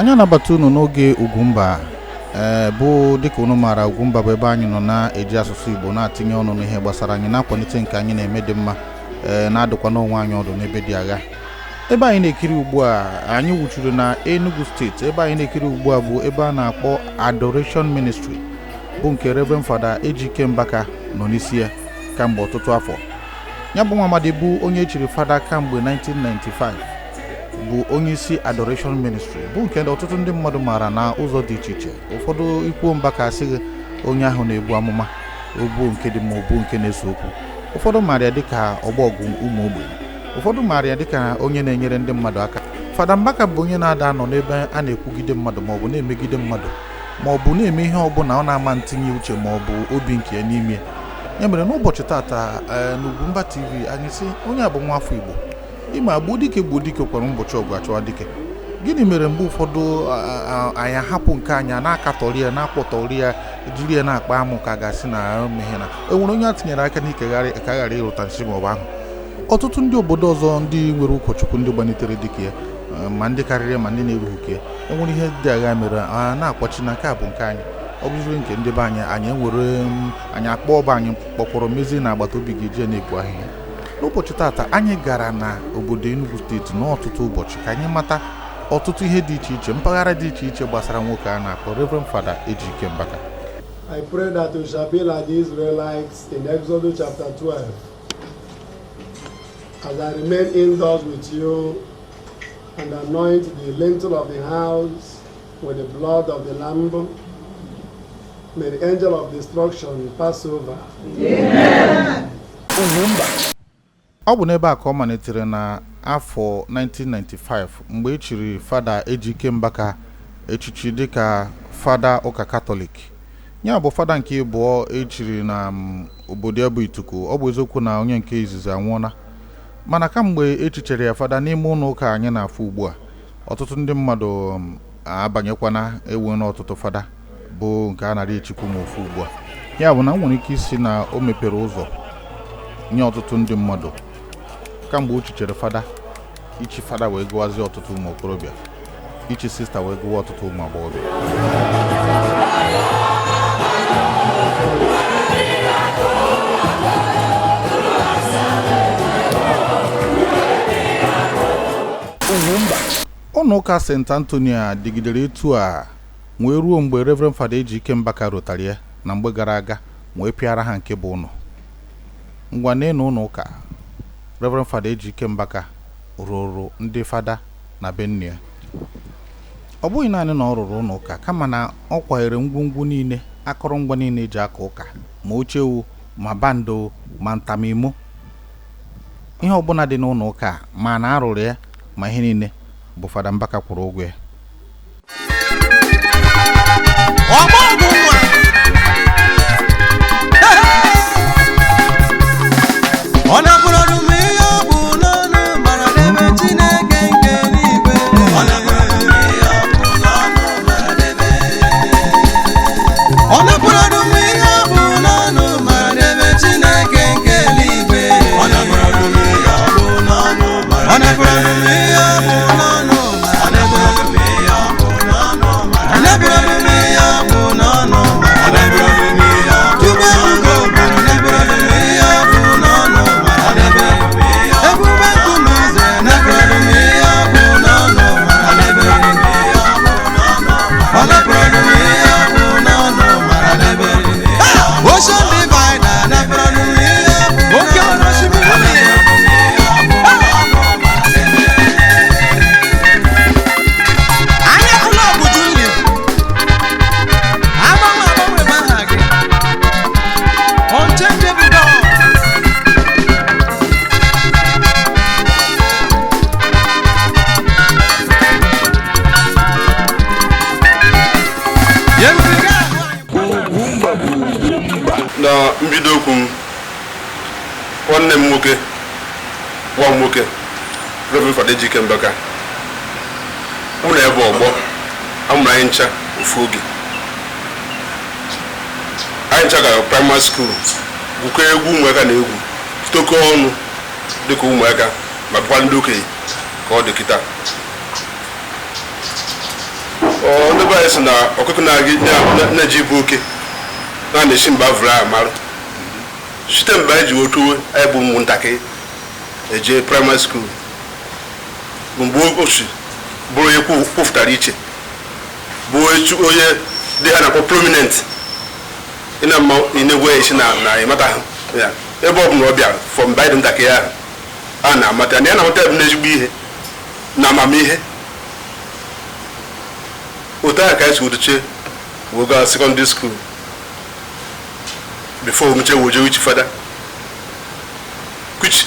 Anya nabata unu n'oge Ugwumba bụ dịka unu maara Ugwumba bụ ebe anyị nọ na-eji asụsụ Igbo na-atinye ọnụ n'ihe gbasara anyị na-akwalite nke anyị na-eme dị mma na-adụkwa n'onwe anyị ọdụ n'ebe dị agha. Ebe anyị na-ekiri ugbu a anyị wuchuru na Enugu steeti. Ebe anyị na-ekiri ugbu a bụ ebe a na-akpọ Adoration Ministry bụ nke Reverend Fada Ejike Mbaka nọ n'isi ya kamgbe ọtụtụ afọ. Ya bụ nwa amadi bụ onye echiri fada kamgbe 1995 bụ onye isi Adoration Ministry bụ nke ọtụtụ ndị mmadụ maara na ụzọ dị iche iche. Ụfọdụ ikwu Mbaka asịghị onye ahụ na-ebu amụma, obu nke dị ma obu nke na-eso okwu. Ụfọdụ maara ya dịka ọgbọgwụ ụmụ ogbenye. Ụfọdụ maara ya dịka onye na-enyere ndị mmadụ aka. Fada Mbaka bụ onye na-ada anọ n'ebe a na-ekwugide mmadụ ma ọ bụ na-emegide mmadụ ma ọ bụ na-eme ihe ọbụla ọ na-ama ntinye uche ma ọ bụ obi nke ya n'ime. Ya mere n'ụbọchị tata n'UGWUMBA TV anyị sị onye a bụ nwa afọ Igbo. Ịma gbuo dike kwara ụbọchị ọgụ achọwa dike. Gịnị mere mgbe ụfọdụ anyị hapụ nke anya na-akatọrị ya na-akpọtọrị ya jiri ya na-akpa amụ ka gasị na mmehie na enwere onye a tinyere aka n'ike ka ghara ịrụta nsi ma ọ bụ ahụ. Ọtụtụ ndị obodo ọzọ ndị nwere ụkọchukwu ndị gbanitere dike ya ma ndị karịrị ma ndị na-erughị ke enwere ihe dị agha mere na-akwachi na nke a bụ nke anyị. Ọ bụziri nke ndị be anyị enwere anyị akpọ ọba anyị kpọkpọrọ mezi na agbata obi gị jee na-ebu ahịhịa. N'ụbọchị tata anyị gara na obodo Enugu steeti n'ọtụtụ ụbọchị ka anyị mata ọtụtụ ihe dị iche iche mpaghara dị iche iche gbasara nwoke a na-akpọ Reverend Fada Ejike Mbaka. I pray that we shall be like the Israelites in Exodus chapter 12. As I remain indoors with you and anoint the lintel of the house with the blood of the Lamb, may the angel of destruction pass over. Amen. Ọ bụ n'ebe a ka ọ malitere na afọ 1995 mgbe echiri Fada Ejike Mbaka echichi dịka fada ụka Katọlik. Ya bụ fada nke abụọ echiri na obodo ya bụ Ituku. Ọ bụ eziokwu na onye nke izizi anwụọla, mana kamgbe echichere ya fada n'ime ụlọ ụka anyị na-afụ ugbu a, ọtụtụ ndị mmadụ abanyekwana ewu n'ọtụtụ fada bụ nke a narị echikwu ma ofu ugbu a. Ya bụ na nwere ike isi na o mepere ụzọ nye ọtụtụ ndị mmadụ kamgbe o chichere fada. Ichi fada wee gụwazi ọtụtụ ụmụ okorobịa, ichi sista wee gụwa ọtụtụ ụmụ agbọghọbịa. Ụlọ ụka St. Anthony a dịgidere etu a wee ruo mgbe Reverend Fada Ejike Mbaka rụtara ya na mgbe gara aga wee pịara ha nke bụ ụlọ. Ngwa n'elu ụlọ ụka Reverend Fada Ejike Mbaka rụrụ ndị fada na be nne ya. Ọ bụghị naanị na ọ rụrụ ụlọ ụka kama na ọ kwanyere ngwongwo niile, akụrụngwa niile eji aka ụka, ma ochewu ma bando ma ntamimo, ihe ọbụla dị n'ụlọ ụka ma na arụrụ ya ma ihe niile bụ Fada Mbaka kwụrụ ụgwọ ya. Na mbido okwu nwanne m nwoke nwa m nwoke Reverend Fada Ejike Mbaka ụlọ ebe ọgbọ amụrụ anyị ncha ofu oge. Anyị ncha gara primary school gụkọ egwu ụmụaka na egwu toko ọnụ dịka ụmụaka ma bụkwa ndị okenye ka ọ dị kịta. ndị be anyị sị na ọkụkọ na-eji ibu oke na-esi mba vụrụ amarụ site mgbe anyị ji otu anyị bụ ụmụntakịrị eje primary school bụ mgbe ochi bụrụ onye kwụfụtara iche bụ onye dị ha na-akpọ prominent ịna-egwe isi na ịmata ha ebe ọ bụ na ọ bịara fọ mgbe anyị dị ntakịrị ahụ a na-amata na ya na-amata ebe n'ezigbo ihe na amamihe otu ahụ ka anyị si otuche wee gaa secondary school before we meche woje ichi fada which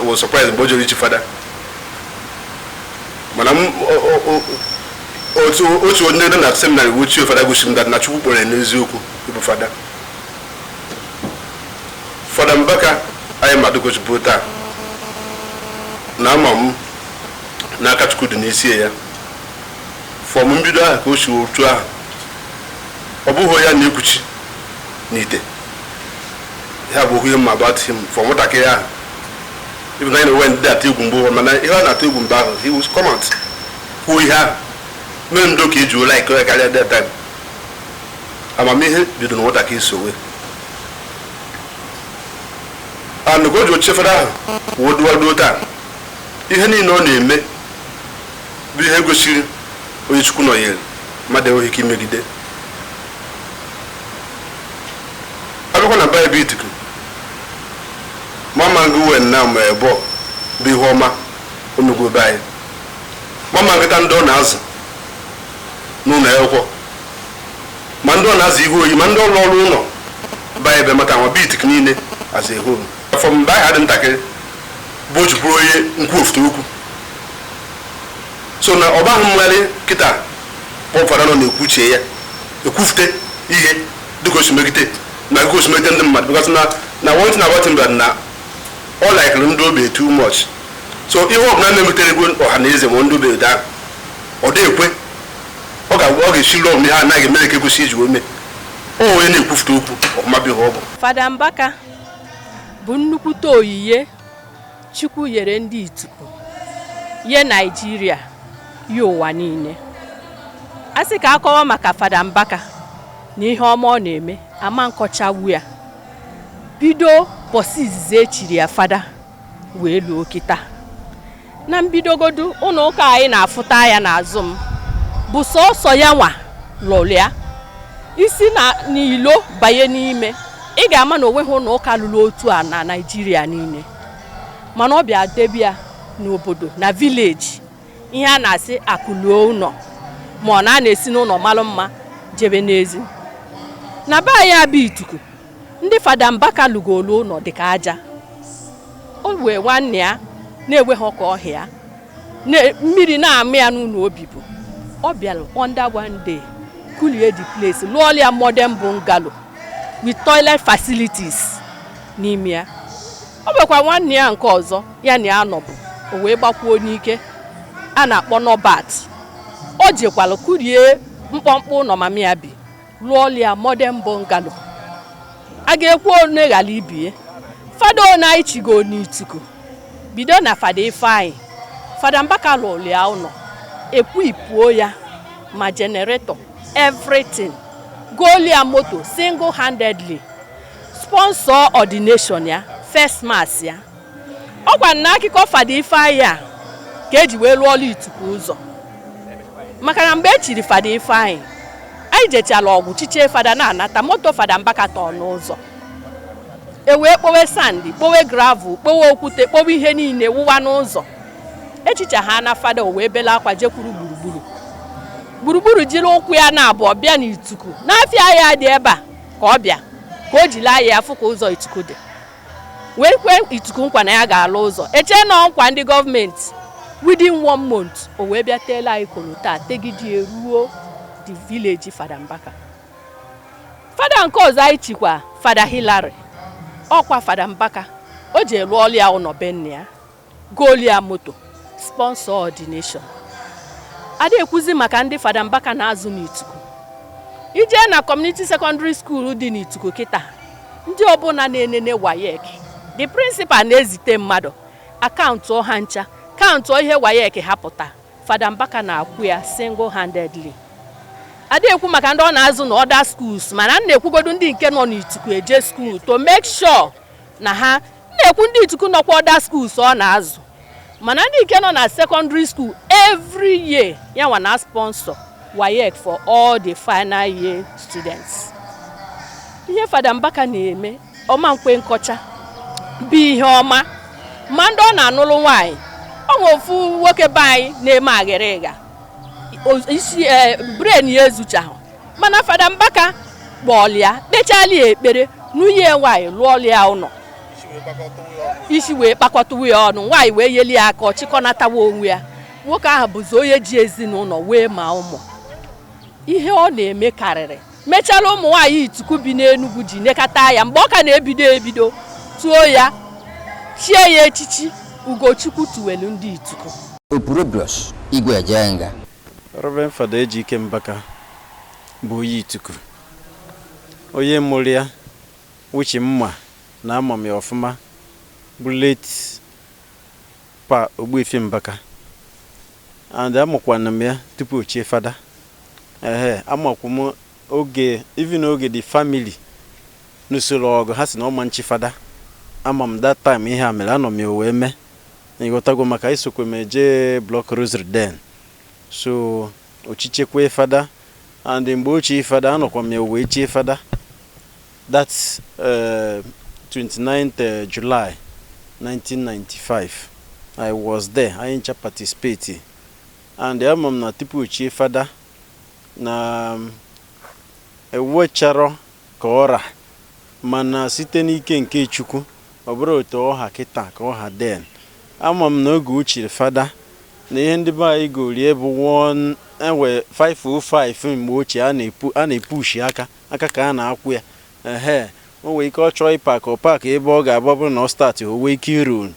was surprised mgbe o jere ichi fada mana otu onye dị na seminary wee chie fada gosi m dat na Chukwu kpọrọ ya n'eziokwu ịbụ fada Fada Mbaka anyị madogochibu taa na ama m n'aka Chukwu dị n'isi ya fọm mbido ahụ ka o si otu ahụ ọ bụghị ya na-ekwuchi n'ite ya bụ ihe mma about him for nwatakịrị ahụ even though when that egwu mgbe mana ihe ọ na-atụ egwu mgbe ahụ he was come out kwuo ihe ahụ mee ndo ka eji ụla ike karịa that time amamihe bido na nwatakịrị sowe and go ji oche fada ahụ woduwaduo taa ihe niile ọ na-eme bụ ihe gosiri onye Chukwu nọnyere mmadụ enweghị ike imegide abịakwa na Baịbụl itiku mama ngị wen na mgbe bụ ihe ọma omegwe be anyị mama nkịta ndị ọ na-azụ n'ụlọ akwụkwọ ma ndị ọ na-azụ ihe oyi ma ndị ọrụ ọrụ ụlọ Baịbụl maka nwa bitik niile azụ ihe oyi afọ mgbe anyị adị ntakịrị bụ oji bụrụ onye nkwuofute okwu so na ọba ahụ mmegharị kịta kpọfara nọ na-ekwuchie ya ekwufute ihe dịka osimegide na dịka osimegide ndị mmadụ because na one thing about him that na ọ likere ndị obe too much so ihe ọbụla na-emetere ego ọha na eze ma ndị obe da ọ dị ekwe ọ ga-esi lụọ ihe anaghị emere ka egosi iji ome o onye na-ekwufute okwu ọma bụ ihe ọ bụ Fada Mbaka bụ nnukwute oyiye Chukwu nyere ndị Ituku ye Naịjirịa ye ụwa niile a sị ka akọwa maka Fada Mbaka na ihe ọma ọ na-eme ama nkọchawu ya bido bọsị izizi echiri ya fada wee luo kịta na mbidogodu ụlọ ụka anyị na-afụta ya n'azụ m bụ sọsọ ya nwa lụlịa isi na n'ilo banye n'ime ị ga-ama na onweghị ụlọ ụka lụrụ otu a na Naịjirịa niile mana ọ bịa debịa n'obodo na vileji ihe a na-asị akụluo ụlọ ma ọ na-esi n'ụlọ malụ mma jebe n'ezi na be anyị abịa Ituku ndị Fada Mbaka lụgolu ụlọ dịka aja o wee nwanne ya na-enweghị ọka ọhịa mmiri na-amị ya n'ụlọ obibu ọ bịara under one day kulie the place lụọla ya modern bungalow with toilet facilities n'ime ya ọ bụkwa nwanne ya nke ọzọ ya na ya nọbụ o wee gbakwuo n'ike a na-akpọ Nobat o jekwala kulie mkpọmkpọ ụlọ mama ya bi lụọla ya modern bungalow a ga-ekwu onye ghara ibie fada ona ichigo n'Ituku bido na Fada Ifeanyị Fada Mbaka lụrụ ya ụlọ equipuo ya ma generator everything golia moto single-handedly sponsor ordination ya first mass ya ọ gwa na akụkọ Fada Ifeanyị a ka eji wee lụọla Ituku ụzọ maka na mgbe echiri Fada Ifeanyị anyị jechala ọgwụ chiche fada na-anata moto Fada Mbaka tọ n'ụzọ wee kpowe sandi kpowe gravel kpowe okwute kpowe ihe niile wụwa n'ụzọ echicha ha na fada o wee bela akwa jekwuru gburugburu jiri ụkwụ ya na abụọ bịa n'Ituku n'afịa ya dị ebe a ka ọ bịa ka o jiri anya afụ ka ụzọ Ituku dị wee kwe Ituku nkwa na ya ga-alụ ụzọ eche na nkwa ndị gọọmenti within 1 month o wee bịa teela anyị kolota tegidie ruo the village Fada Mbaka fada nke ọzọ anyị chikwa Fada Hilary ọkwa Fada Mbaka o ji lụọla ya ụlọ be nne ya golia moto sponsor ordination ada ekwuzi maka ndị Fada Mbaka na-azụ n'Ituku ije na community secondary school dị n'Ituku kịta ndị ọbụla na-enene WAEC the principal na-ezite mmadụ akaụntụ ọha ncha kaụntụ ihe WAEC hapụta Fada Mbaka na-akwụ ya single-handedly adịghịkwu maka ndị ọ na-azụ na other schools mana na-ekwugodu ndị nke nọ n'Ituku eje school to make sure na ha na-ekwu ndị Ituku nọkwa other schools ọ na-azụ mana ndị nke nọ na secondary school every year ya nwa na sponsor WAEC for all the final year students. Ihe Fada Mbaka na-eme ọma nkwe nkọcha bụ ihe ọma ma ndị ọ na-anụlụ nwaanyị ọ nwe ofu nwoke be anyị na-eme agịrịga isi brain ya ezuchahụ mana Fada Mbaka kpọọlịa kpechala ya ekpere nwunye nwaanyị lụọlịa ụlọ isi wee kpakọtawa ya ọnụ nwaanyị wee yeli ya aka ọchịkọnatawa onwe ya nwoke ahụ bụzi onye ji ezinụlọ wee ma ụmụ ihe ọ na-eme karịrị mechala ụmụ nwaanyị Ituku bi n'Enugu ji nekata ya mgbe ọ ka na-ebido tuo ya chie ya echichi Ugochukwu tuwelu ndị Ituku Opurobios Igwe Ejenga Reverend Fada Ejike Mbaka bụ onye Ituku onye mụrụ ya wuchi mma na amam ya ọfụma bụ late Pa Ogbuefi Mbaka and amụkwana m ya tupu ochie fada amakwa m oge even oge the family n'usoro ọgụ ha si na ọma nchi fada amam that time ihe a mere anọ m ya wee mee ịghọtago maka isokwe m eje block rosary den so ochichekwe fada and mgbe ochie fada anọkwa m ya wee chie fada that's 29th July 1995 I was there I ain't participate and amam na tupu ochie fada na ewecharo ka ọra mana site n'ike nke Chukwu ọ bụrụ otu ọha kịta ka ọha den amam na oge ochie fada na ihe ndị be anyị gorie bụ 505 mgbe ochie a na-epushi aka ka a na-akwụ ya o nwere ike ọ chọọ ịpak ọpak ebe ọ ga-abụ bụrụ na ọ start o wee ike iru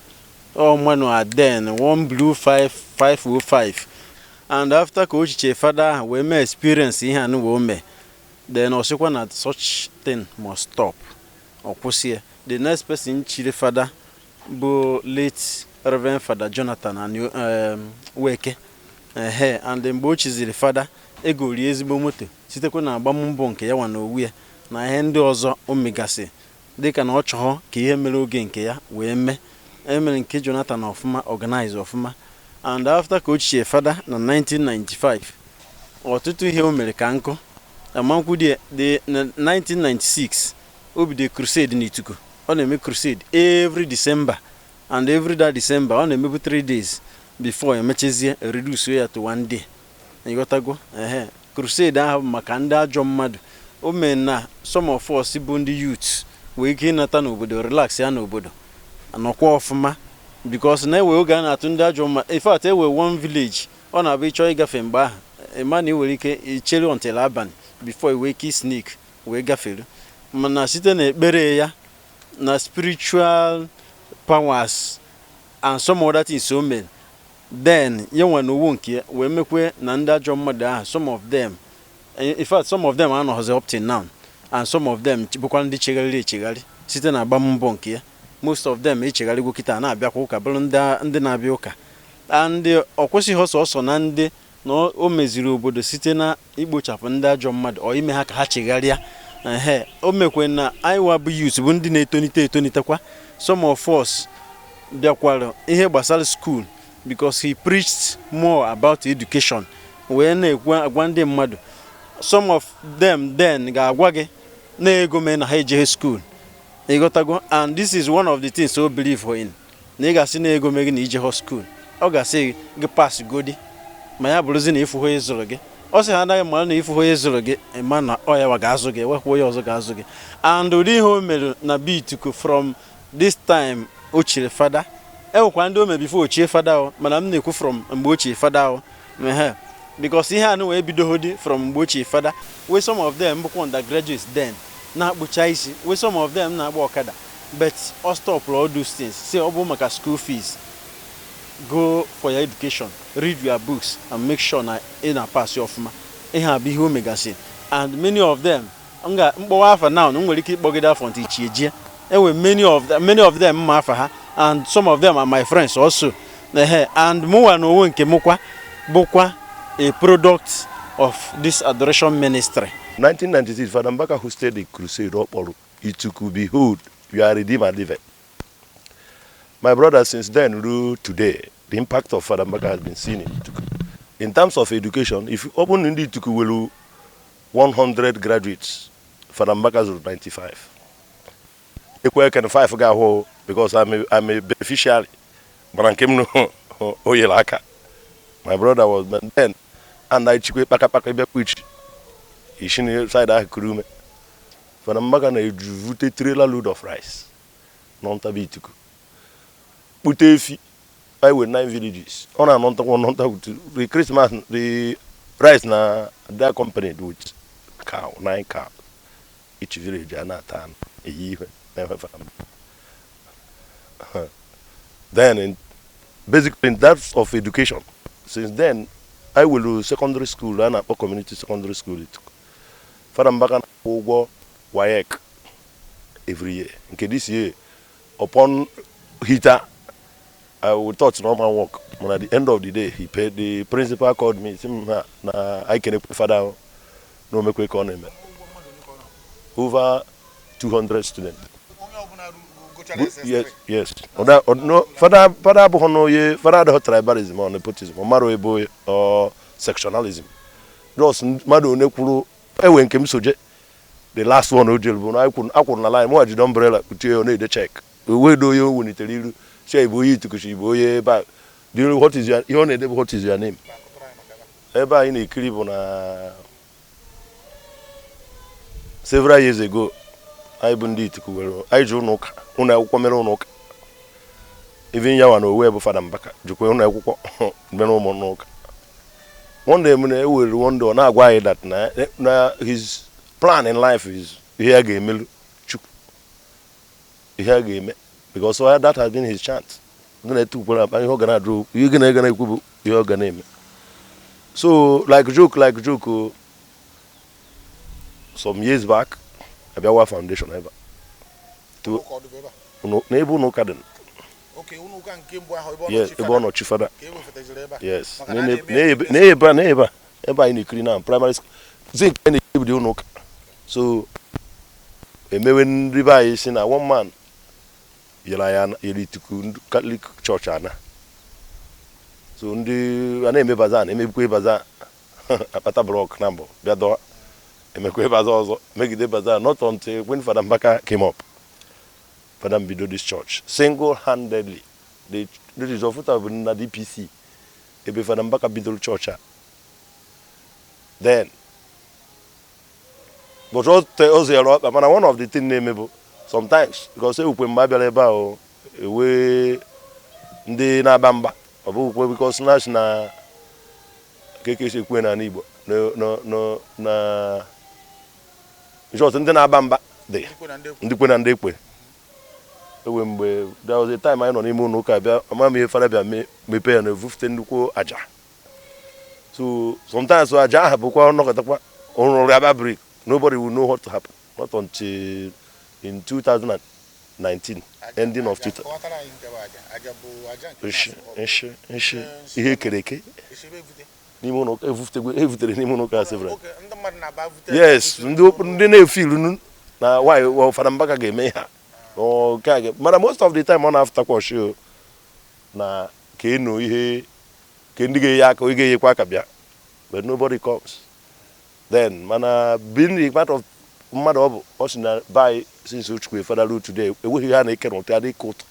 mmanụ aden 1 blue 505 and after ka ochiche fada ahụ wee mee experience ihe anụ wee mee then ọsịkwa na such thing must stop ọ kwụsị. The next person chiri fada bụ late Reverend Fada Jonathan and Weke and mgbe o chiziri fada egori ezigbo moto sitekwa na agbammbọ nke ya nwa na owu ya na ihe ndị ọzọ o megasị dịka na ọ chọọ ka ihe mere oge nke ya wee mee emere nke Jonathan ọfụma organize ọfụma and after ka o chichie fada na 1995 ọtụtụ ihe o mere ka nkụ amankwu dị 1996 o bido crusade n'Ituku ọ na-eme crusade every December and every that December ọ na-emebu 3 days before emechezie reduce ya to 1 day ịghọtago crusade ahụ maka ndị ajọ mmadụ o mee na some of us bụ ndị youth wee ike ịnata n'obodo relax ya n'obodo anọkwa ọfụma because na ewe oge a na-atụ ndị ajọ mmadụ in fact ewe one village ọ na-abụ ịchọ ịgafe mgbe ahụ ịma na ị nwere ike ichere until abalị before iwe ike sneak wee gafere mana site na ekpere ya na spiritual powers and some other things so many then ye nwa n'owu nke wee mekwe na ndị ajọ mmadụ ahụ some of them in fact some of them are not up till now and some of them bụkwa ndị chegharị site na agbammbọ nke ya most of them echegharịgo kịta na-abịakwa ụka bụrụ ndị na-abịa ụka and ọ kwesịghị ọsọ na ndị na o meziri obodo site na igbochapụ ndị ajọ mmadụ ọ ime ha ka ha chegharịa o mekwe na anyị bụ youth bụ ndị na-etonitekwa some of us bịakwara ihe gbasara school because he preached more about education wee na-agwa ndị mmadụ some of them then ga-agwa gị na ego mee na ha ejeghị school ịghọtago and this is one of the things so believe in na ị ga-asị na ego mee gị na ijeghị school ọ ga-asị gị pass godi ma ya bụrụzi na ịfụhụ onye zụrụ gị ọ sị ha anaghị mara na ịfụhụ onye zụrụ gị ma na ọ ya ga-azụ gị ewekwa onye ọzọ ga-azụ gị and ụdị ihe o mere na Ituku from this time o chiri fada enwekwa ndị o mere before ochie fada mana m na-ekwu from mgbe ochie fada because ihe anụ wee bidoghodi from mgbe ochie fada we some of them bụkwa undergraduates then na-akpụcha isi we some of them na-agba ọkada but ọ stop all those things say ọ bụ maka school fees go for your education, read your books and make sure na ị na-pass ọfụma ihe abụ ihe o megasị and many of them mkpọwa afa now nwere ike ịkpọgide afọ ntị ichie ewe many of them ma afa ha and some of them are my friends also and mụnwa na onwe nke mụkwa bụkwa a product of this adoration ministry. 1996, Father Mbaka hosted a crusade up or it could behold, you are redeemed and live. My brother, since then, today, the impact of Father Mbaka has been seen in Ituku. In terms of education, if you open in Ituku 100 graduates, Father Mbaka is 95. I can 5 guys because I'm a beneficiary. But my brother was then, and I took a which is inside that crew. Father Mbaka na a trailer load of rice. Non tabituku. Putefi, I with 9 villages. On a non the Christmas, the rice na that company with cow, 9 cows. Each village and a town a year. Then, basically, in terms of education, since then, I will do secondary school and a community secondary school. Father Mbaka will go WAEC every year. Okay, this year, upon heater, I will touch normal work. But at the end of the day, he paid. The principal called me. I can father no make economy. Over 200 students. Yes. No, father bono ye father the tribalism or nepotism or maro ebo or sectionalism. Just mado ne kuru when came soje. The last one ojel I couldn't align more the umbrella put you on the check. We do you when it tell you say boy to kushi boy but do you know what is your name? Eba in a crib several years ago. I bundi to I do no una ukomero no even ya wana we Father Mbaka jukwe una ukwo beno mo no one day we will wonder na agwa that na his plan in life is here game chuku here game because so that has been his chance gonna to put up and you gonna do you gonna kubu you gonna so like joke some years back Abiawa Foundation ever. To no neighbor no garden. Okay, unu kan kimbo ha yes, ebo no chifada. Yes. Neighbor. Eba in Ukraine primary school. Zinc any do no. So emewen river is in a one man. Yelayan yelituku Catholic church ana. So ndi ane bazan, emekwe bazan. Apata block number. Biado make the bazaar not until when Father Mbaka came up. Father Mbido this church single-handedly. The result of the DPC. Ebe Father Mbaka Bidol church. Then, but also one of the things nameable sometimes because we put Mabeleba away the Nabamba because national KK Queen and Igbo no na just ndị na-abamba dị ndị kwe na ndị ekwe ewe mgbe there was a time I nọ n'ime ụlọ ụka bịa ama m ihe fara bịa mepe ya na evufute nnukwu aja so sometimes so aja ahụ bụkwa ọnọkọtakwa ọrụ aba break nobody will know what to happen not until in 2019 ending of 2000 ihe kereke n'ime ụlọ evutere n'ime ụlọ ụka several yes ndị na-efilu na why Father Mbaka ga-eme ha but most of the time on after show na ka eno ihe ka ndị ga-eyi aka oge eyekwa aka bịa but nobody comes then mana being part of mmadụ ọ bụ ọ si na by since Uchukwu Father Lord today enweghị ha na-eke n'ụtụ adị court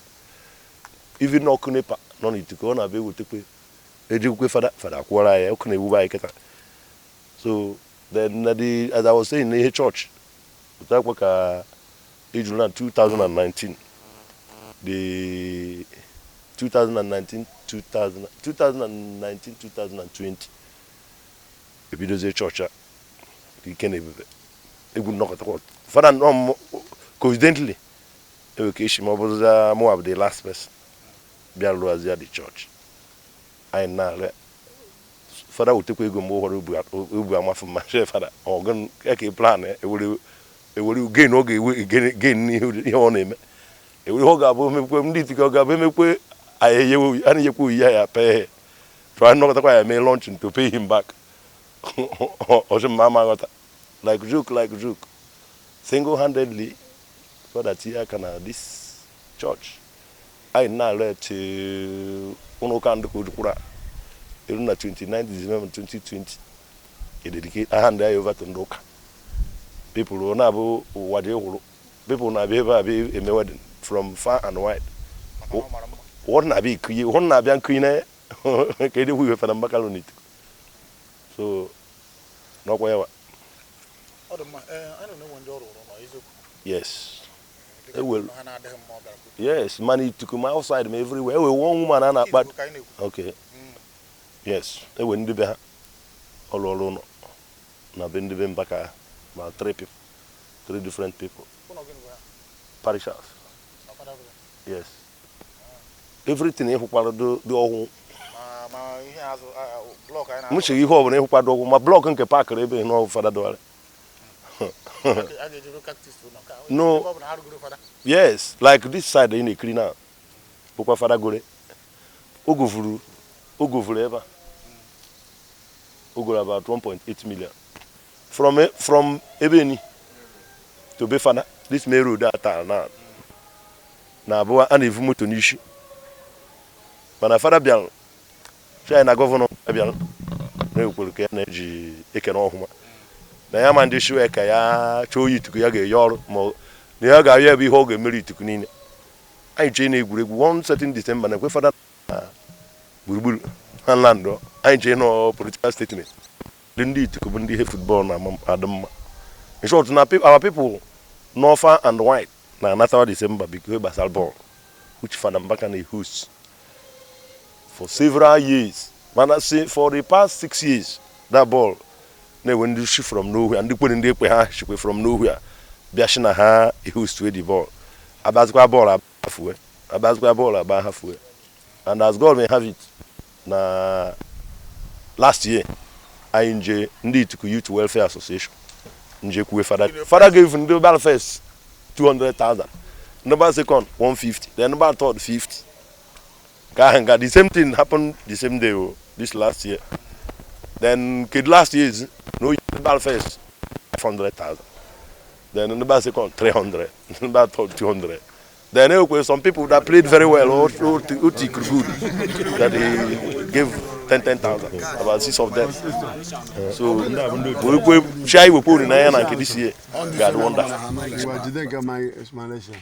even ọkụ nepa nọ n'Ituku ọ na-abịa ewetekwe ejikwe Father akwụọra ya ọkụ na-ewu anyị kịta so then as I was saying in the church ka ejuru na 2019 the 2019 2020 ebidozie church a ike na-ebube egwu nnọkọtakwa Father coincidentally ewekeshi ma ọ bụrụza mụ abụ the last person bịa lụazia the church anyị na Father utekwa ego mgbe ụhọrọ ubu amafụ ma shee Father ọgụ eke plan ewere gain oge gain ihe ọ na-eme ewere ọ ga-abụ emekwe ndị Itike ọ ga-abụ emekwe anyị enyekwa oyi ya pay try nnọkọtakwa ya mee launching to pay him back like joke. Single-handedly, for that year, this church. I now led to Unokando Kudukura. On the 29th December 2020, I dedicate a hand over to Ndoka. People will not be people will not be able to be in the wedding from far and wide. What not be queen, eh? Okay, we have a Mbaka. So, no way. I don't know when you're yes. Well, yes, money to come outside me everywhere. We one woman and but okay. Yes, they went to be all alone. Now been to Mbaka about 3 different people. Parish house. Yes. Everything you do all. Much you have an equal my block and park maybe no for that. No. Yes, like this side in a cleaner. Papa Father Gore. Ugufuru ever. Ugo about 1.8 million. From Ebeni to Befana, this may road that now. Now, boy, and if you to Nishi. But I father Bian, China governor Bian, no will energy, economic. Na ya man dishu eka ya choyi tuku ya ge yor mo ne ya ga ya bi ho ge meri tuku ni ai je na egwuregwu one certain December na kwe fada buruburu Anlando ai je no political statement ndi tuku ndi football na adam in short na our people no far and wide na another December because basal ball which Fada Mbaka na host for several years man I say for the past 6 years that ball. Now when you shoot from nowhere and you put in the shoot from nowhere, Biashina ha he used to the ball. A basketball ball about halfway. And as God may have it, na last year I enjoy indeed to Youth Welfare Association. Father gave in the battle first 200,000. Number second 150. Then number third 50. The same thing happened the same day this last year. Then last year's no ball first 500,000. Then in the ball second 300. In the ball third 200. Then some people that played very well or good that he gave 10,000. About 6 of them. So we shy we put in and this year. God wonder. What do you think of my explanation?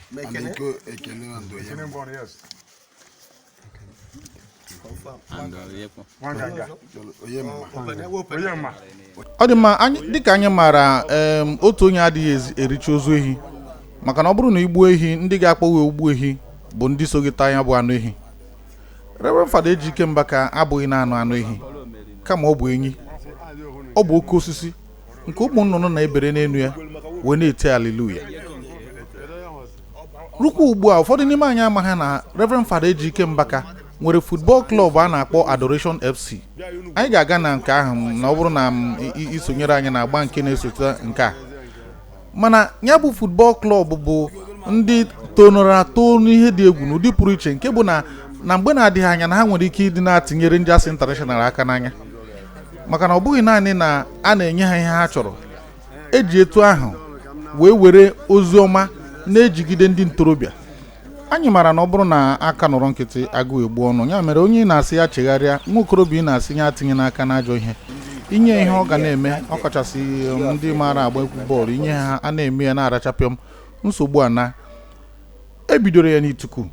Ọ dị mma dịka anyị maara otu onye adịghị ericha ozu ehi maka na ọ bụrụ na igbu ehi ndị ga-akpọwe ogbu ehi bụ ndị sogịta anya bụ anụ ehi. Reverend Fada Ejike Mbaka abụghị na anụ ehi kama ọ bụ enyi, ọ bụ oke osisi nke ụmụ nnụnụ na-ebere n'elu ya wee na-eti haleluya. Rukwa ugbu a ụfọdụ n'ime anyị amaghị na Reverend Fada Ejike Mbaka nwere football club a na-akpọ Adoration FC. Anyị ga-aga na nke ahụ na ọ bụrụ na isonyere anyị na agba nke na-esote nke a. Mana ya bụ football club bụ ndị tonoro ato n'ihe dị egwu n'ụdị pụrụ iche nke bụ na mgbe na-adịghị anya na ha nwere ike ịdị na-atinyere ndị asị international aka n'anya maka na ọ bụghị naanị na a na-enye ha ihe ha chọrọ, eji etu ahụ wee were ozi ọma na-ejigide ndị ntorobịa. Anyị mara na ọ bụrụ na aka nọrọ nkịtị agụ egbu ọnụ, ya mere onye na-asị ya chegharịa, nwa okorobịa na-asị ya atinye n'aka n'ajọ ihe, inye ihe ọ ga na-eme, ọkachasị ndị maara agba egwu bọọlụ, inye ha a na-eme ya na-arachapịọm nsogbu a na ebidoro ya n'ituku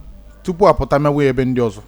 tupu apụta mewe ebe ndị ọzọ.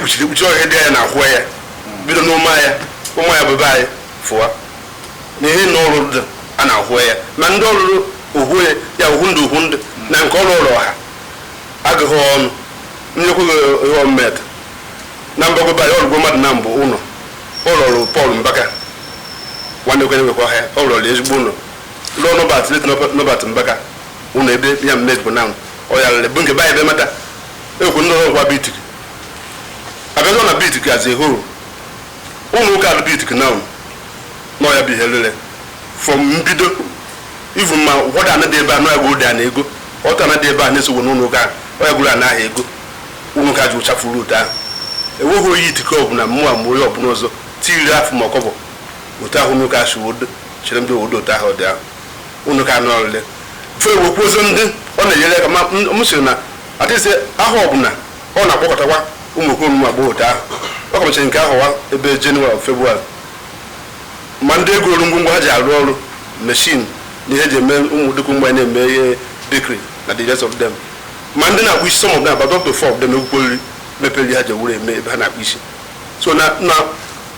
Uchicho hede na hwe bido no maya baba fua ni he no ru ana hwe ma ndo ru uhwe ya uhundu na nke ọrụ ọha agụghị ọnụ nyekwu ihe ọmmet na mgbagoba ya ọrụgbo mmadụ na mbụ ụlọ ụlọrụ Paul Mbaka nwanne kwenye nwekwa ha ọrụrụ ezigbo ụlọ lụọ Nọbat Mbaka ụlọ ebe ya mmezigbo na ọ ya lele bụ nke baa ebe mata ekwu ndị ọrụ ngwa bitik abịazọ na bitik as a whole ụmụ ụka alụ bitik na ya bụ ihe lele from mbido ivu ma ụfọdụ ana dị ebe a n'ọya gwụrụ dị ana ego ọtụ ana dị ebe a na-esogbo n'ụlọ ụka ọya gwụrụ ana ahụ ego ụlọ ụka ji ụchafuru ụtọ ahụ enweghị oyi itike ọbụla mmụọ ma onye ọbụla ọzọ tiri afọ ma ọkọbọ ụtọ ahụ ụlọ ụka shiwodo chere ndị obodo ụtọ ahụ dị ahụ ụlọ ụka n'ọlụle fe ewekwu ozo ndị ọ na-enyere aka m sịrị na atịsị ahụ ọbụla ọ na-akpọkọtakwa ụmụ okorobịa ma gboo ụtọ ahụ ọ kọmechara nke ahụ wa ebe Jenụwarị Febrụwarị ma ndị ego oru ngwongwo ha ji arụ ọrụ meshin na ihe ji eme ụmụ dịkwu mgbe na-eme ihe bakery na the rest of them ma ndị na-akpụ isi some of them about up to 4 of them ekwukwori mepere ha ji were eme ebe ha na-akpụ isi so na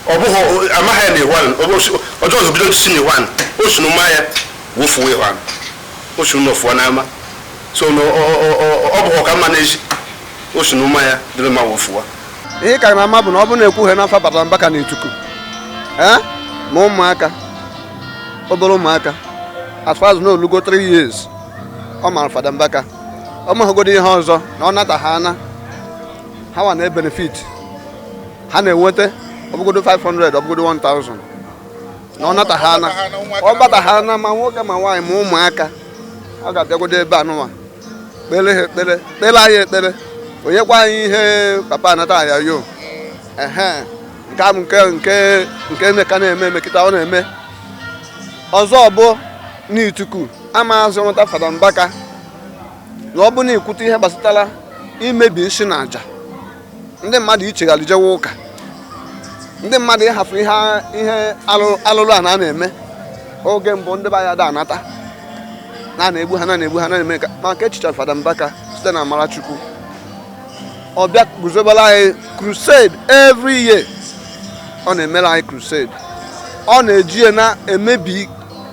ọ bụghị amaghị ya na ịhwan ọjọọ ọzọ bido si na ịhwan osu na mmanya wofuo ịhwan osu na ọfụwa n'ama so na ọ bụghị ọka mma n'ezi osu na mmanya dịrị mma wofuwa ihe ka na-ama bụ na ọ bụ na-ekwughị n'afọ Fada Mbaka na Ituku ma ụmụaka obere ụmụaka as far as na olugo 3 years ọ mara Fada Mbaka ọ mahụgodo ihe ọzọ na ọ nata ha ana ha wa na benefit ha na-enweta ọbụgodo 500 ọbụgodo 1000 na ọ nata ha ana ọ bata ha ana ma nwoke ma nwaanyị ma ụmụaka ọ ga-abịagodo ebe anụwa kpere ha ekpere kpere anyị ekpere onyekwa anyị ihe papa anata ya yo nke ahụ nke ka na-eme emekịta ọ na-eme ọzọ bụ n'Ituku amaazị nweta Fada Mbaka na ọ bụ na ikwute ihe gbasatara imebi isi na aja ndị mmadụ ichegharị jewe ụka ndị mmadụ ịhafụ ihe alụlụ a na-eme oge mbụ ndị be ya da anata na-egbu ha na-egbu ha na-eme maka echiche Fada Mbaka site na Amarachukwu ọ bịa guzobere anyị crusade every year ọ na-emere anyị crusade ọ na-eji ya na-emebi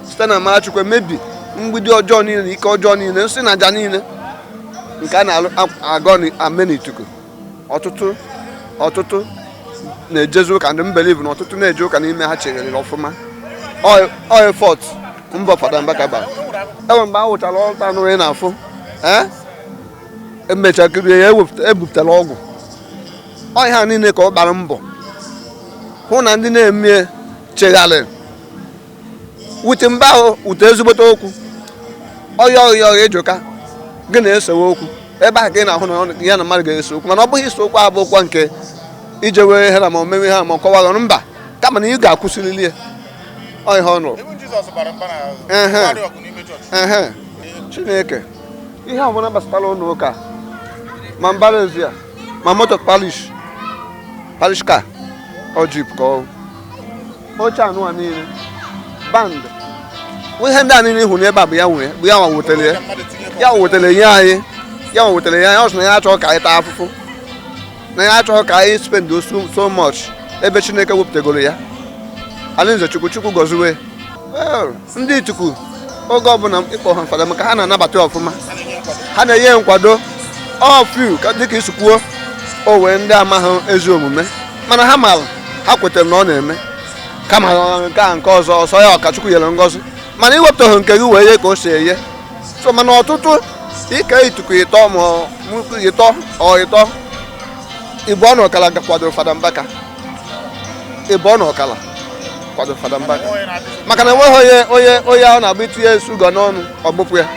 site na Amarachukwu emebi mgbidi ọjọọ niile na ike ọjọọ niile nsị na aja niile nke a na-agọ ame n'Ituku ọtụtụ na-ejezi ụka ndị mbelivu na ọtụtụ na-eje ụka n'ime ha chegharịrị ọfụma ọ effort mbọ Fada Mbaka bara enwe mgbe a wụchara ọta anụ onye na-afụ emechakiri ya ebupụtara ọgwụ ọ ihe niile ka ọ gbara mbọ hụ na ndị na-eme chegharịrị wute mba ahụ wute ezigbote okwu ọya ejoka gị na-esewe okwu ebe a ka ị na-ahụ na ya na mmadụ ga-ese okwu mana ọ bụghị ise okwu abụ okwa nke ije wee ihe na ma omeme ha ma kọwara mba kama na ị ga-akwụsịrịli ya ọ ihe ọnụ Chineke ihe ọbụla gbasatara ụlọ ụka ma mbara ezi ya ma moto palish ka ọ jip ka oche anụwa niile band ihe ndị a niile ịhụ n'ebe a bụ ya nwa wetara nye anyị ọ sị na ya achọghị ka anyị taa afụfụ na ya achọghị ka anyị spend so much ebe Chineke wepụtagoro ya Alinze Chukwu gọziwe ndị Ituku oge ọbụla ịkpọ ha Fada Mbaka ha na-anabata ọfụma ha na-enye nkwado ọfiu dịka isukwuo o wee ndị amaghị ezi omume mana ha mara ha kwetara na ọ na-eme kama nke ọzọ ọsọ ya ọkachukwu nyere ngọzi mana iwepụtaghị nke gị wee ye ka o si eye so mana ọtụtụ ike Ituku ịtọ ma ịtọ ịbụ ọnụ ọkala kwadoro Fada Mbaka maka na enweghị onye ahụ na-agba itinye suga n'ọnụ ọgbụpụ ya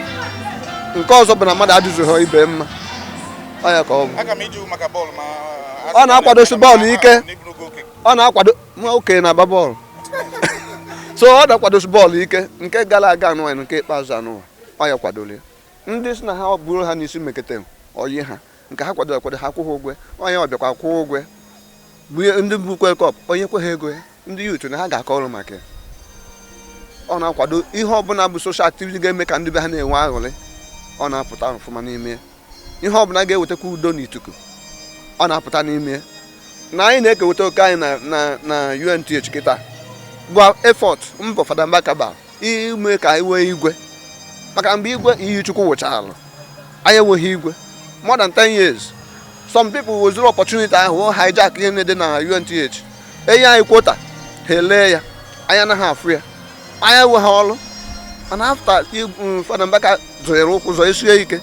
nke ọzọ bụ na mmadụ adịzụghị ibe mma ọ ya ka ọ bụ ọ na-akwadosi bọọlụ ike ọ na-akwado okenye na-agba bọọlụ so ọ na-akwadosi bọọlụ ike nke gara aga anụwa nke ikpeazụ anụwa ọ ya kwadoro ya ndị si na ha buru ha n'isi mekete oyi ha nke ha kwadoro akwado ha kwụghị ụgwọ onye ọbịakwa kwụọ ụgwọ bụ ndị bukwe kọp onye kweghị ego ya ndị yut na ha ga-akọ ọrụ maka ya ọ na-akwado ihe ọbụla bụ soshal aktiviti ga-eme ka ndị be ha na-enwe aṅụrị ọ na-apụta ọfụma n'ime ya ihe ọbụla ga-ewetakwa udo n'Ituku ọ na-apụta n'ime ya na anyị na-ekeweta oke anyị na UNTH kịta bụ effort mbọ Fada Mbaka bara ime ka anyị nwee igwe maka mgbe igwe iyi chukwu wụchara anyị enweghị igwe more than 10 years. Some people will zero opportunity ahụ hijack ihe na-ede na UNTH enye anyị kwota ha elee ya anya na ha afụ ya anya enweghị ọrụ mana after Fada Mbaka zụnyere ụkwụ zọ esie ike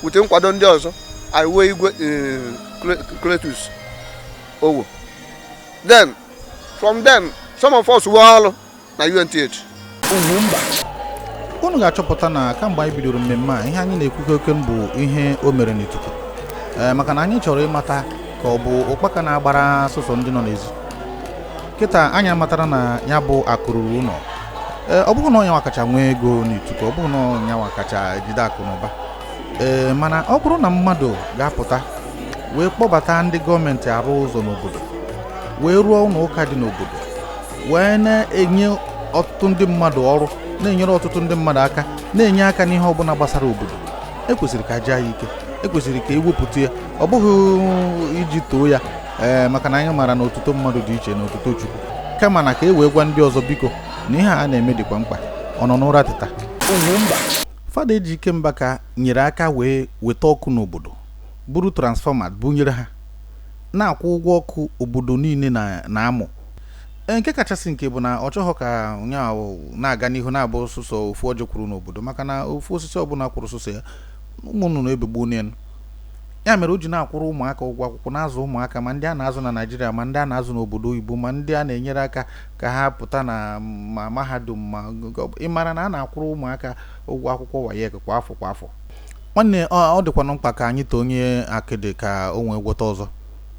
wute nkwado ndị ọzọ anyị wee igwe Cletus Owo. Then from them some of us wee ọrụ na UNTH. Unu ga-achọpụta na kamgbe anyị bidoro mmemme a ihe anyị na-ekwuke oke bụ ihe o mere n'Ituku maka na anyị chọrọ ịmata ka ọ bụ ụkpaka na-agbara asụsụ ndị nọ n'ezi kịta anyị amatara na ya bụ akụrụrụ ụlọ ọ bụghị na onye nwa kacha nwee ego n'Ituku ọ bụghị na onye nwa kacha ejide akụ na ụba mana ọ bụrụ na mmadụ ga-apụta wee kpọbata ndị gọọmenti arụ ụzọ n'obodo wee rụọ ụlọ ụka dị n'obodo wee na-enye ọtụtụ ndị mmadụ ọrụ na-enyere ọtụtụ ndị mmadụ aka na-enye aka n'ihe ọbụla gbasara obodo ekwesịrị ka aja ya ike ekwesịrị ka ewepụta ya ọ bụghị iji too ya maka na anyị maara na otuto mmadụ dị iche na otuto Chukwu kama na ka e wee gwa ndị ọzọ biko na ihe a na-eme dịkwa mkpa ọ nọ n'ụra teta. Fada Ejike Mbaka nyere aka wee weta ọkụ n'obodo buru transfọma bunyere ha na-akwụ ụgwọ ọkụ obodo niile na-amụ nke kachasị nke bụ na ọ chọghọ ka ụnyaahụ na-aga n'ihu na-abụ sụsọ ofu ọjọọ kwuru n'obodo maka na ofu osisi ọbụla kwuru sụsọ ya ụmụ nnụnụ ebegbu n'elu ya mere o ji na-akwụrụ ụmụaka ụgwọ akwụkwọ na-azụ ụmụaka ma ndị a na-azụ na Naịjirịa ma ndị a na-azụ n'obodo oyibo ma ndị a na-enyere aka ka ha pụta na ma mahadum ma ịmara na a na-akwụrụ ụmụaka ụgwọ akwụkwọ WAEC kwa afọ nwanne ọ dịkwanụ mkpa ka anyị too onye akịdị ka o nwee gwọta ọzọ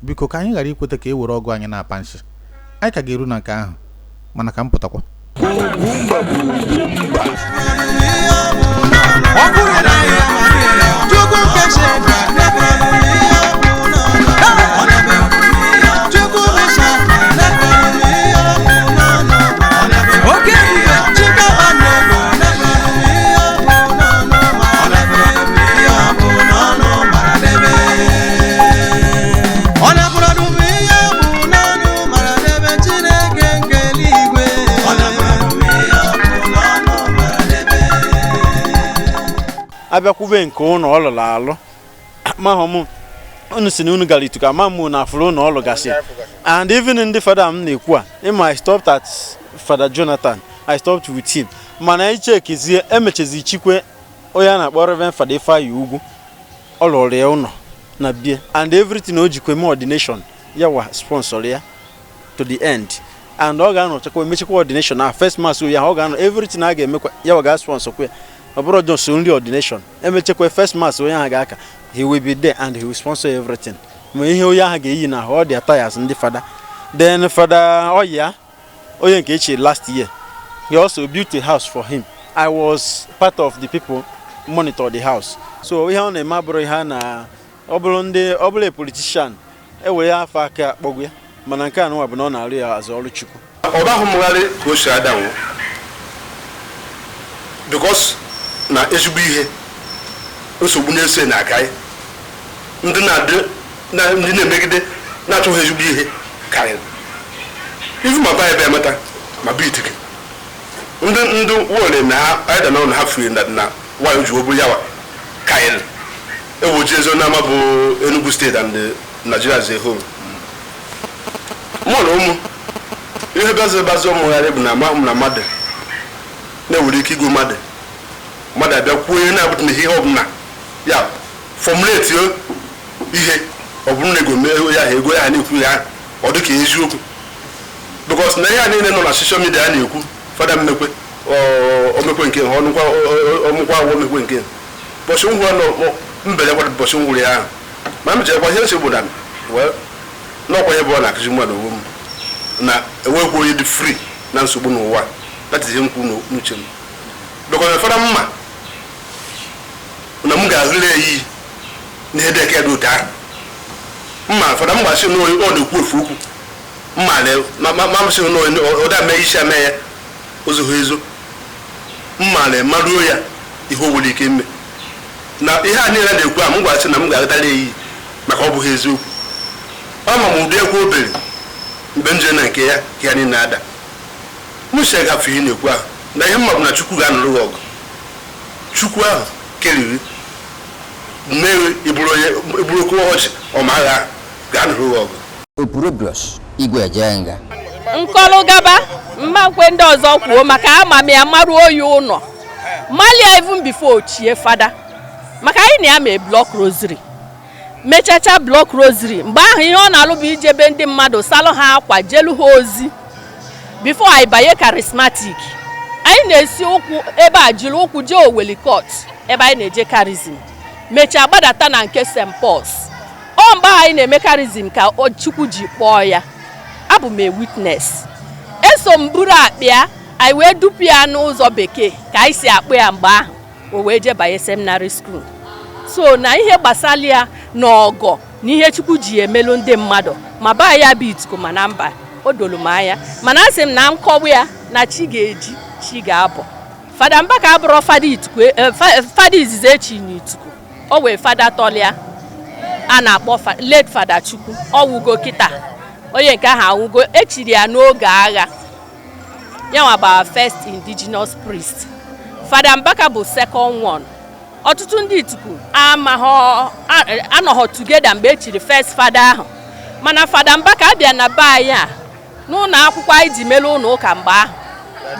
biko ka anyị ghara ikweta ka e were ọgụ anyị na-apa nshi anyị ka ga-eru na nke ahụ mana ka m pụtakwa abịakwube nke ụlọ ọlụrụ alụ mahọm unu si na unu gara Ituku ama mụ na afụrụ ụlọ ọlụ gasị and even ndị fada m na-ekwu a I stopped at Father Jonathan I stopped with him mana ichekizie emechezi chikwe onye a na-akpọ Reverend Fada Ifeanyi Ugwu ọ lụrụ ya ụlọ na bie and everything o jikwe me ordination ya wa sponsor ya to the end and ọ ga-anọ chekwa emechekwa ordination na first mass ya ọ ga-anọ everything a ga-emekwa ya wa ga sponsor kwa Abro John only ordination. Emechekwe first mass onye ha ga-aka. He will be there and he will sponsor everything. Ma ihe onye ha ga-eyi na all the attires ndị fada. Then Father Oya onye nke echi last year. He also built a house for him. I was part of the people monitor the house. So ihe ọ na-eme abụrụ ihe na ọbụla politician ewe ya afọ aka kpọgwe mana nke anụ bụ na ọ na-arụ ya azụ ọrụ Chukwu. Ọ bahụ mgharị ka o si adanwụ. Because na ezigbo ihe nsogbu na-ese na aka ndị na-emegide na-achọghị ezigbo ihe karịrị ifu ma ba ebe emeta ma bụ Itike ndị wole na ha aida na ha firi na wayo ji oburu yawa karịrị ewoji ezo na ama bụ Enugu State and Nigeria as a whole mụrụ ụmụ ihe bazi ọmụgharị bụ na mahụ na mmadụ na-ewere ike igwe mmadụ abịa kwuo ihe na-abụta na ihe ọbụla ya formulate ihe ọbụla ego ya ego ya na-ekwu ya ọ dị ka eziokwu because na ihe niile nọ na social media na-ekwu fada mmekwe omekwe nke ọmụkwa agwọ omekwe nke bọchị ngwụ nọ mbele kwa bọchị ngwụ ya ahụ ma m jekwa ihe nsogbu na n'ọkwa ihe bụ na akụzi mmadụ onwe m na enwekwa onye dị free na nsogbu n'ụwa that is nkwu n'uche m because fada mma na m ga-azụrụ eyi na ede ka edo taa mma fada m gbasi n'oyi ọ na-ekwu efu okwu mma le ma m si n'oyi ọ da mee isi ame ya ozuho ezo mma le mmadụ ya ihe o nwere ike ime na ihe a niile na-ekwu a m gwasị na m ga-agụtara eyi maka ọ bụghị eziokwu ama m ụdị ekwu obere mgbe m jere na nke ya ka ya niile ada m si gafe ihe na-ekwu ahụ na ihe mma bụ na Chukwu ga-anụrụ ọgụ chukwu ahụ keliri mmeri iburu kwa ọjị ọmagha ga-anụrụ ọgụ Opurobios Igwe Ajenga nkọlụ gaba mmakwe ndị ọzọ kwuo maka ama m ya marụ oyi ụlọ malia even before ochie fada maka anyị na ya mee block rosary mechacha block rosary mgbe ahụ ihe ọ na-alụ bụ ijebe ndị mmadụ salụ ha akwa jelu ha ozi before anyị banye charismatic anyị na-esi ụkwụ ebe a jiri ụkwụ jee Oweli Court ebe anyị na-eje charism mechaa gbadata na nke St. Paul's ọ mgbe anyị na-eme charism ka Chukwu ji kpọọ ya abụ m witness eso m buru akpịa anyị wee dupu ya n'ụzọ bekee ka anyị si akpụ ya mgbe ahụ o wee jee banye seminary school so na ihe gbasara ya na ọgọ na ihe Chukwu ji emelu ndị mmadụ ma baa ya bụ ituku ma na mba o dolu m anya mana asị m na nkọwa ya na chi ga-eji chi ga-abụ Fada Mbaka abụrụ fada ituku fada izizi echi n'ituku o wee fada tọlịa a na-akpọ late Fada Chukwu ọwụgo kịta onye nke ahụ anwụgo echiri ya n'oge agha ya nwa bụ first indigenous priest. Fada Mbaka bụ second one. Ọtụtụ ndị ituku anọghọ together mgbe echiri first fada ahụ mana Fada Mbaka abịa na be anyị a n'ụlọ akwụkwọ anyị ji mere ụlọ ụka mgbe ahụ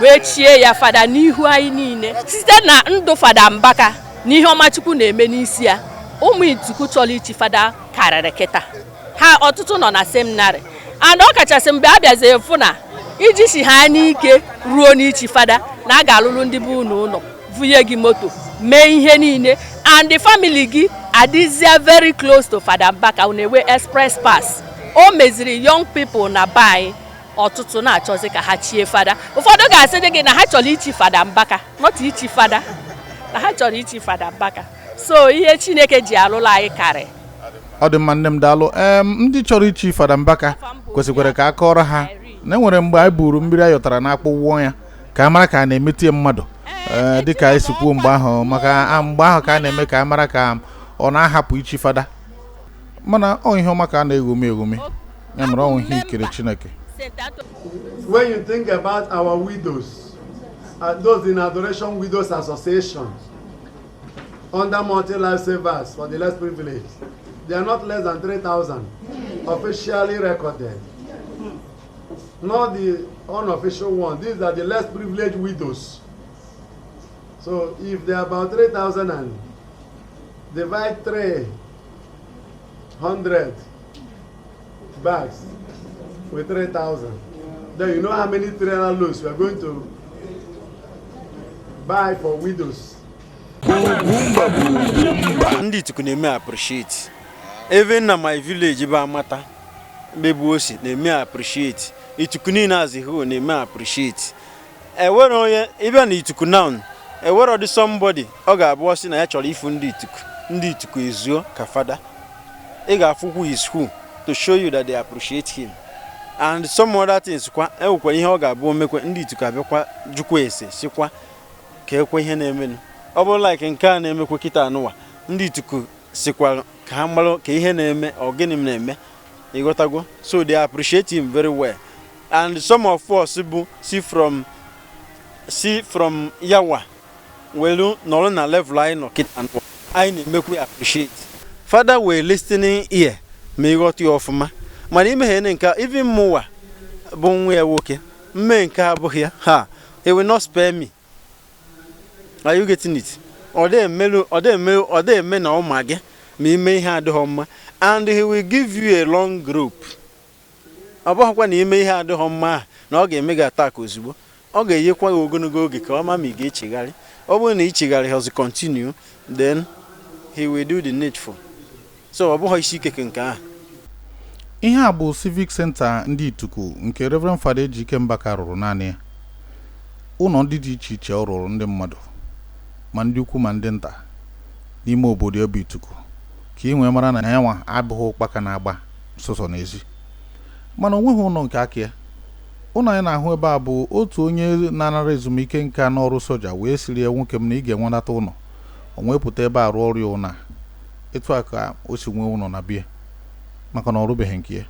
wee chie ya fada n'ihu anyị niile site na ndụ Fada Mbaka na ihe ọma Chukwu na-eme n'isi ya ụmụ ituku chọrọ ichi fada karịrị kịta ha ọtụtụ nọ na seminarị ana ọ kachasị mgbe a bịazie fụ na iji si ha n'ike ruo n'ichi fada na a ga-alụrụ ndị bụ ụlọ vụnye gị moto mee ihe niile and the family gị adịzie very close to Fada Mbaka na-enwe express pass o meziri young people na be anyị ọtụtụ na-achọzi ka ha chie fada ụfọdụ ga-asị gị na ha chọrọ ichi Fada Mbaka not ichi fada na ha chọrọ ichi Fada Mbaka so ihe Chineke ji alụla anyị karị ọ dị mma nne m daalụ ndị chọrọ ichi Fada Mbaka kwesịkwara ka aka ọrụ ha na enwere mgbe anyị buru mmiri ayọtara n'akpụ wụọ ya ka amara ka a na-emetie mmadụ dịka anyị si kwuo mgbe ahụ maka mgbe ahụ ka a na-eme ka amara ka ọ na-ahapụ ichi fada mana ọ ihe ọma ka a na-eghome eghome ya mere ọnwụ ihe ikere Chineke. When you think about our widows, those in Adoration Widows Association under multi-life savers for the less privileged, they are not less than 3,000 officially recorded. Not the unofficial one. These are the less privileged widows. So if they are about 3,000 and divide 300 bags with 3,000, then you know how many trailer loads we are going to buy for widows. Ndị ituku na-eme appreciate. Even na my village ba amata bebu osi na-eme appreciate. Ituku niile as a whole na-eme appreciate. Ewere onye ịbịa na ituku now ewere ọdị somebody ọ ga-abụ osi na ya chọrọ ifu ndị ituku ezuo ka fada. Ị ga-afụkwu his who to show you that they appreciate him. And some other things kwa ewekwa ihe ọ ga-abụ omekwe ndị ituku abịakwa jukwa ese sikwa ka ekwe ihe na-eme. Ọ bụrụ like nke a na-emekwa kịta anụwa ndị ituku sikwa ka ha mara ka ihe na-eme ọ gịnị m na-eme ịghọtago so they appreciate him very well. And some of us bụ see from yawa welu nọrọ na level anyị nọ kịta anụwa anyị na-emekwa appreciate Father were listening ear ma ịghọta ya ọfụma mana imeghe nke even mụwa bụ nwa ya nwoke mme nke abụghị ya ha he will not spare me. Are you getting it? Ọ dị eme na ụmụ gị ma ime ihe adịghị mma and he will give you a long rope. Ọ bụghịkwa na ime ihe adịghị mma na ọ ga-eme gị attack ozugbo ọ ga-enyekwa gị ogologo oge ka ọ ma ị ga-echegharị ọ bụrụ na ichegharị has continue then he will do the needful. So ọ bụghị isi ike nke ahụ. Ihe a bụ civic center ndị ituku nke Reverend Fada Ejike Mbaka rụrụ naanị ya. Ụlọ ndị dị iche iche ọ rụrụ ndị mmadụ ma ndị ukwu ma ndị nta n'ime obodo ebe ituku ka ị nwee mara na ya nwa abụghị ụkpaka na-agba sọsọ n'ezi mana onweghị ụlọ nke aka ya. Ụlọ anyị na-ahụ ebe a bụ otu onye na-anara ezumike nka n'ọrụ soja wee siri ya nwoke m na ị ga-enwenata ụlọ o wee pụta ebe a rụọ ọrụ ya ụlọ etu a ka o si nwee ụlọ na bie maka na ọ rụbeghị nke ya.